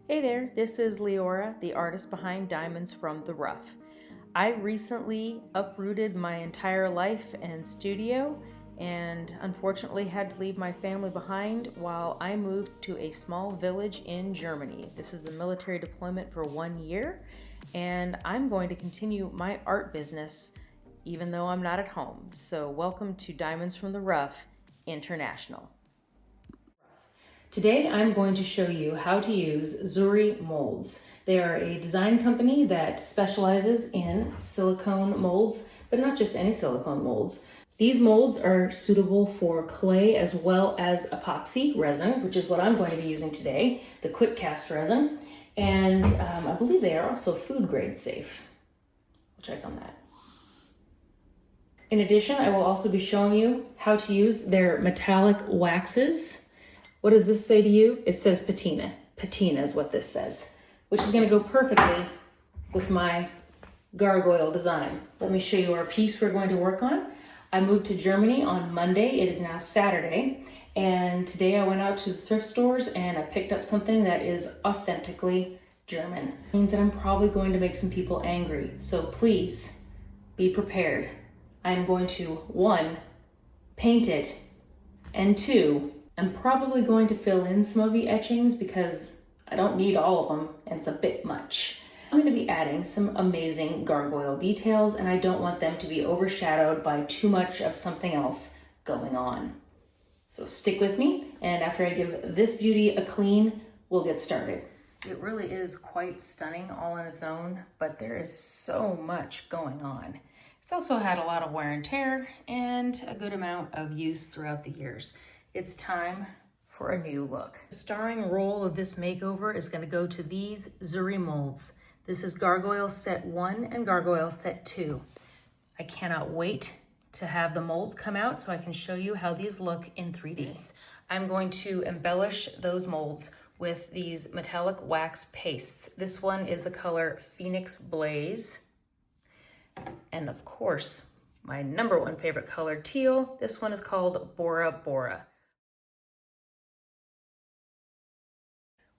Hey there, this is Leora, the artist behind Diamondz From the Rough. I recently uprooted my entire life and studio and unfortunately had to leave my family behind while I moved to a small village in Germany. This is the military deployment for 1 year, and I'm going to continue my art business even though I'm not at home. So welcome to Diamondz From the Rough International. Today I'm going to show you how to use Zuri molds. They are a design company that specializes in silicone molds, but not just any silicone molds. These molds are suitable for clay as well as epoxy resin, which is what I'm going to be using today, the quick cast resin. And I believe they are also food grade safe. We'll check on that. In addition, I will also be showing you how to use their metallic waxes. What does this say to you? It says patina. Patina is what this says, which is going to go perfectly with my gargoyle design. Let me show you our piece we're going to work on. I moved to Germany on Monday. It is now Saturday. And today I went out to the thrift stores and I picked up something that is authentically German. It means that I'm probably going to make some people angry. So please be prepared. I'm going to, 1, paint it, and 2, I'm probably going to fill in some of the etchings because I don't need all of them and it's a bit much. I'm going to be adding some amazing gargoyle details and I don't want them to be overshadowed by too much of something else going on. So stick with me, and after I give this beauty a clean, we'll get started. It really is quite stunning all on its own, but there is so much going on. It's also had a lot of wear and tear and a good amount of use throughout the years. It's time for a new look. The starring role of this makeover is going to go to these Zuri molds. This is Gargoyle Set 1 and Gargoyle Set 2. I cannot wait to have the molds come out so I can show you how these look in 3D. I'm going to embellish those molds with these metallic wax pastes. This one is the color Phoenix Blaze. And of course, my #1 favorite color, teal. This one is called Bora Bora.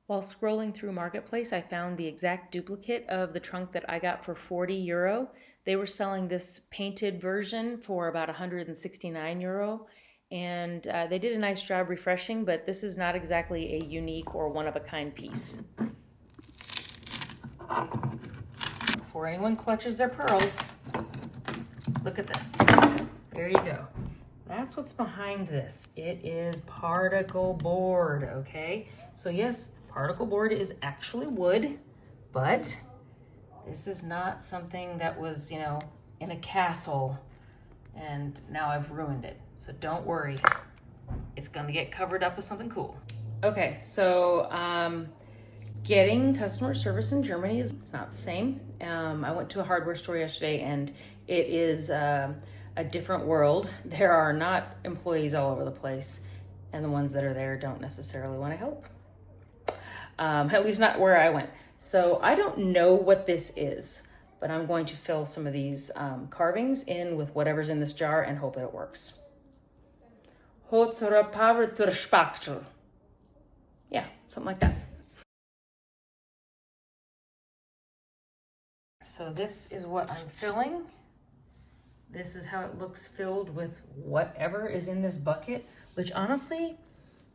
While scrolling through Marketplace, I found the exact duplicate of the trunk that I got for €40. They were selling this painted version for about €169, and they did a nice job refreshing, but this is not exactly a unique or one-of-a-kind piece. Before anyone clutches their pearls, look at this. There you go. That's what's behind this. It is particle board, okay? So yes, particle board is actually wood, but this is not something that was, in a castle and now I've ruined it. So don't worry, it's gonna get covered up with something cool. Okay, so getting customer service in Germany is not the same. I went to a hardware store yesterday and it is a different world. There are not employees all over the place, and the ones that are there don't necessarily want to help. At least not where I went. So I don't know what this is, but I'm going to fill some of these carvings in with whatever's in this jar and hope that it works. Yeah, something like that. So this is what I'm filling. This is how it looks filled with whatever is in this bucket, which honestly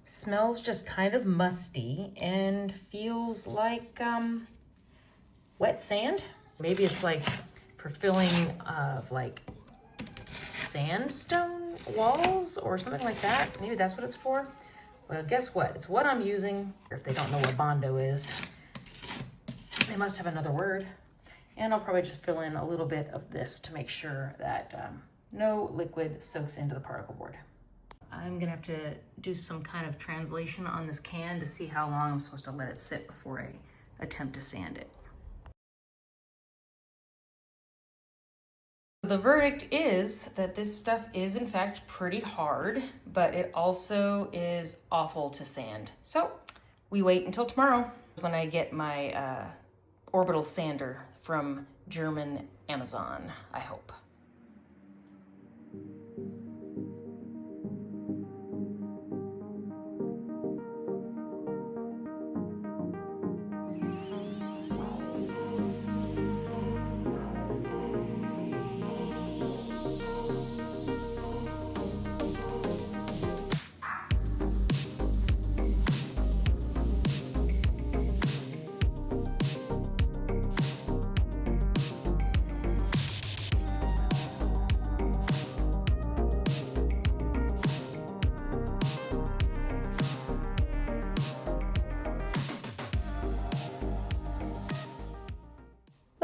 smells just kind of musty and feels like wet sand. Maybe it's like for filling of like sandstone walls or something like that. Maybe that's what it's for. Well, guess what? It's what I'm using. If they don't know what Bondo is, they must have another word. And I'll probably just fill in a little bit of this to make sure that no liquid soaks into the particle board. I'm gonna have to do some kind of translation on this can to see how long I'm supposed to let it sit before I attempt to sand it. The verdict is that this stuff is in fact pretty hard, but it also is awful to sand. So we wait until tomorrow when I get my orbital sander from German Amazon, I hope.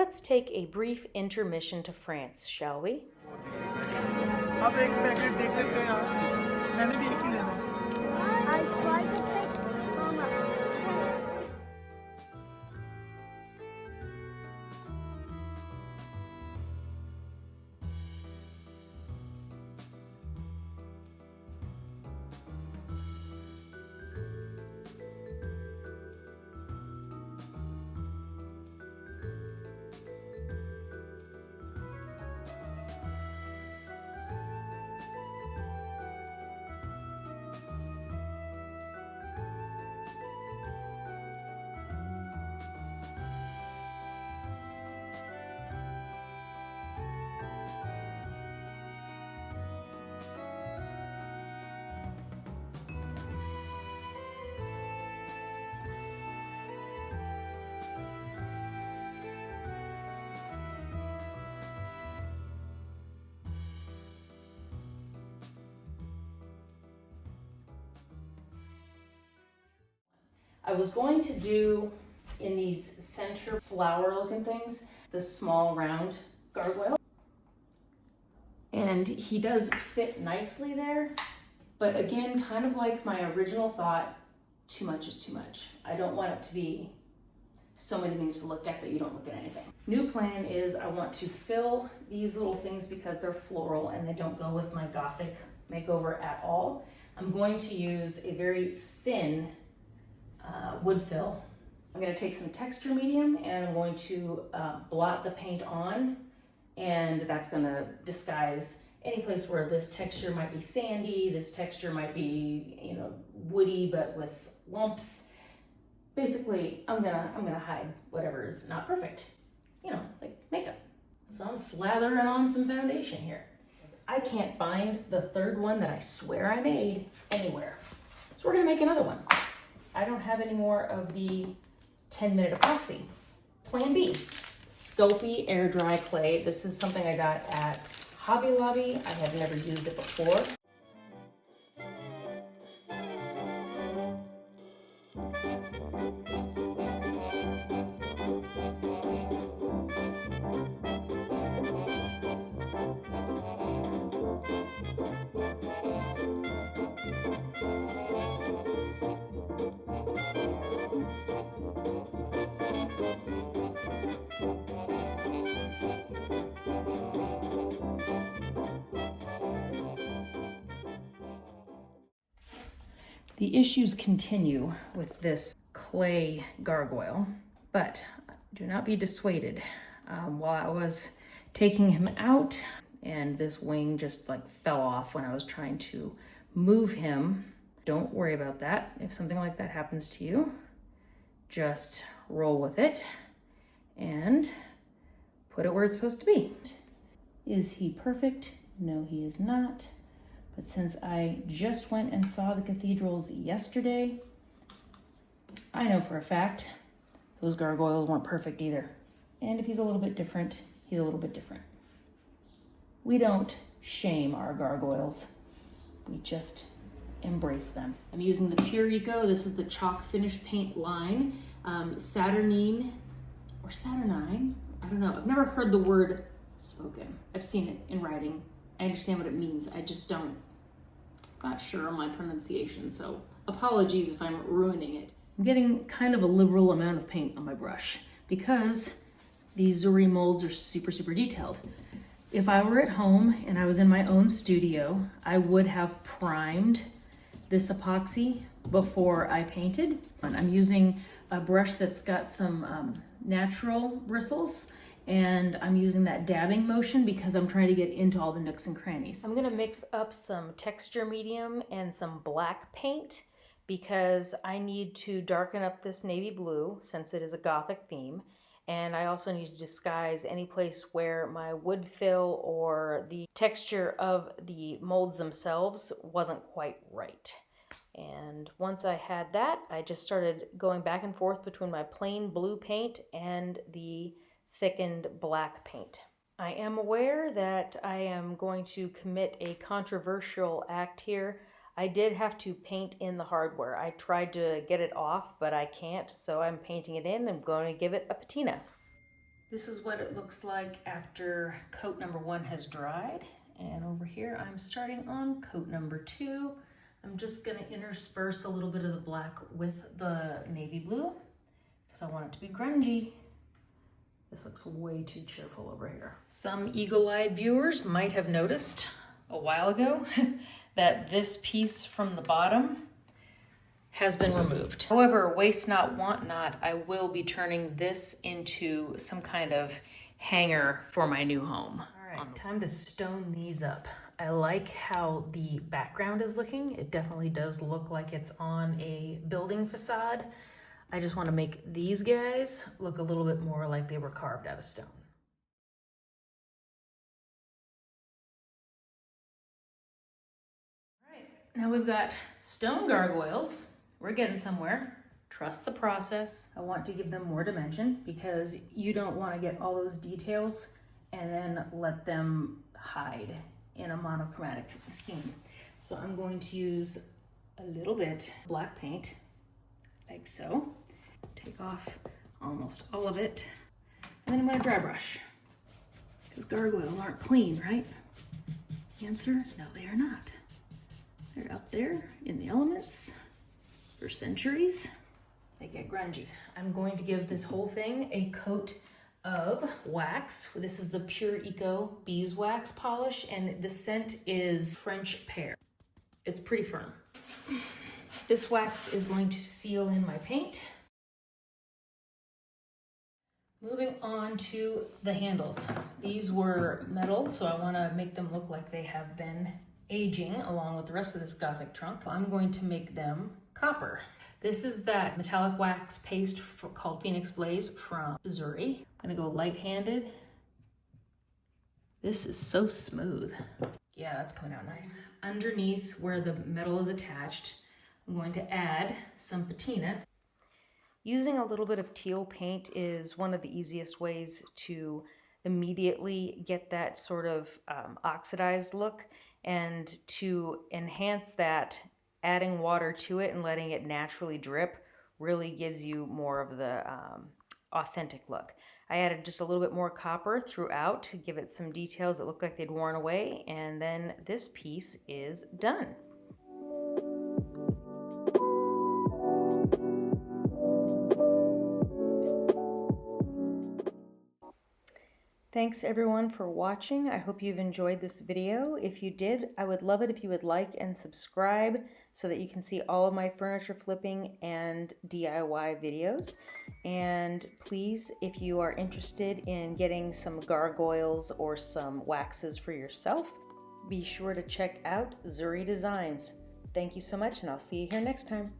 let's take a brief intermission to France, shall we? अब एक packet देख लेते हैं यहाँ से मैंने भी एक ही लेना है I tried to take Mama. I was going to do in these center flower looking things, the small round gargoyle. And he does fit nicely there, but again, kind of like my original thought, too much is too much. I don't want it to be so many things to look at that you don't look at anything. New plan is I want to fill these little things because they're floral and they don't go with my Gothic makeover at all. I'm going to use a very thin wood fill. I'm going to take some texture medium and I'm going to blot the paint on, and that's going to disguise any place where this texture might be sandy, this texture might be, you know, woody but with lumps. Basically, I'm gonna hide whatever is not perfect, you know, like makeup. So I'm slathering on some foundation here. I can't find the third one that I swear I made anywhere. So we're gonna make another one. I don't have any more of the 10-minute epoxy. Plan B, Sculpey air dry clay. This is something I got at Hobby Lobby. I have never used it before. The issues continue with this clay gargoyle, but do not be dissuaded. While I was taking him out and this wing just like fell off when I was trying to move him, don't worry about that. If something like that happens to you, just roll with it and put it where it's supposed to be. Is he perfect? No, he is not. But since I just went and saw the cathedrals yesterday, I know for a fact those gargoyles weren't perfect either. And if he's a little bit different, he's a little bit different. We don't shame our gargoyles. We just embrace them. I'm using the Pureco. This is the chalk finish paint line. Saturnine or Saturnine, I don't know. I've never heard the word spoken. I've seen it in writing. I understand what it means. I just not sure on my pronunciation, so apologies if I'm ruining it. I'm getting kind of a liberal amount of paint on my brush because these Zuri molds are super, super detailed. If I were at home and I was in my own studio, I would have primed this epoxy before I painted. And I'm using a brush that's got some natural bristles, and I'm using that dabbing motion because I'm trying to get into all the nooks and crannies. I'm gonna mix up some texture medium and some black paint because I need to darken up this navy blue since it is a Gothic theme. And I also need to disguise any place where my wood fill or the texture of the molds themselves wasn't quite right. And once I had that, I just started going back and forth between my plain blue paint and the thickened black paint. I am aware that I am going to commit a controversial act here. I did have to paint in the hardware. I tried to get it off, but I can't, so I'm painting it in. I'm going to give it a patina. This is what it looks like after coat number 1 has dried. And over here, I'm starting on coat number 2. I'm just gonna intersperse a little bit of the black with the navy blue because I want it to be grungy. This looks way too cheerful over here. Some eagle-eyed viewers might have noticed a while ago that this piece from the bottom has been removed. However, waste not, want not, I will be turning this into some kind of hanger for my new home. All right, time to stone these up. I like how the background is looking. It definitely does look like it's on a building facade. I just want to make these guys look a little bit more like they were carved out of stone. All right, now we've got stone gargoyles. We're getting somewhere. Trust the process. I want to give them more dimension because you don't want to get all those details and then let them hide in a monochromatic scheme. So I'm going to use a little bit black paint, like so. Take off almost all of it. And then I'm gonna dry brush because gargoyles aren't clean, right? Answer, no, they are not. They're up there in the elements for centuries. They get grungy. I'm going to give this whole thing a coat of wax. This is the Pureco beeswax polish, and the scent is French pear. It's pretty firm. This wax is going to seal in my paint. Moving on to the handles. These were metal, so I want to make them look like they have been aging along with the rest of this Gothic trunk. I'm going to make them copper. This is that metallic wax paste called Phoenix Blaze from Zuri. I'm gonna go light-handed. This is so smooth. Yeah, that's coming out nice. Underneath where the metal is attached, I'm going to add some patina. Using a little bit of teal paint is one of the easiest ways to immediately get that sort of oxidized look, and to enhance that, adding water to it and letting it naturally drip really gives you more of the authentic look. I added just a little bit more copper throughout to give it some details that look like they'd worn away, and then this piece is done. Thanks everyone for watching. I hope you've enjoyed this video. If you did, I would love it if you would like and subscribe so that you can see all of my furniture flipping and DIY videos. And please, if you are interested in getting some gargoyles or some waxes for yourself, be sure to check out Zuri Designs. Thank you so much, and I'll see you here next time.